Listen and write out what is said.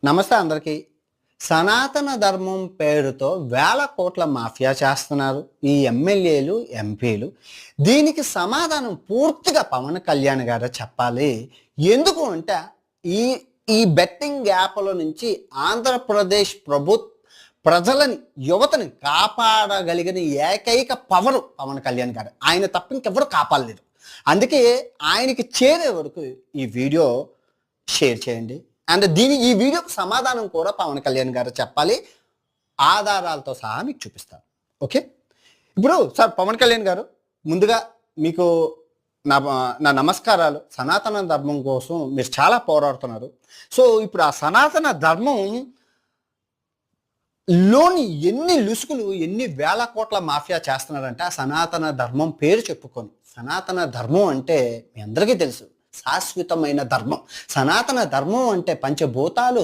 నమస్తే అందరికీ. సనాతన ధర్మం పేరుతో వేల కోట్ల మాఫియా చేస్తున్నారు ఈ ఎమ్మెల్యేలు, ఎంపీలు. దీనికి సమాధానం పూర్తిగా పవన్ కళ్యాణ్ గారే చెప్పాలి. ఎందుకు అంటే ఈ ఈ బెట్టింగ్ యాప్ల నుంచి ఆంధ్రప్రదేశ్ ప్రజలని, యువతని కాపాడగలిగిన ఏకైక పవరు పవన్ కళ్యాణ్ గారు. ఆయన తప్ప ఇంకెవరు కాపాడలేరు. అందుకే ఆయనకి చేరే వరకు ఈ వీడియో షేర్ చేయండి. అండ్ ఈ వీడియోకి సమాధానం కూడా పవన్ కళ్యాణ్ గారు చెప్పాలి. ఆధారాలతో సహా మీకు చూపిస్తారు. ఓకే, ఇప్పుడు సార్ పవన్ కళ్యాణ్ గారు, ముందుగా మీకు నా నా నమస్కారాలు. సనాతన ధర్మం కోసం మీరు చాలా పోరాడుతున్నారు. సో ఇప్పుడు ఆ సనాతన ధర్మం లోని ఎన్ని లుసుకులు, ఎన్ని వేల కోట్ల మాఫియా చేస్తున్నారంటే ఆ సనాతన ధర్మం పేరు చెప్పుకొని. సనాతన ధర్మం అంటే మీ అందరికీ తెలుసు, శాశ్వతమైన ధర్మం. సనాతన ధర్మం అంటే పంచభూతాలు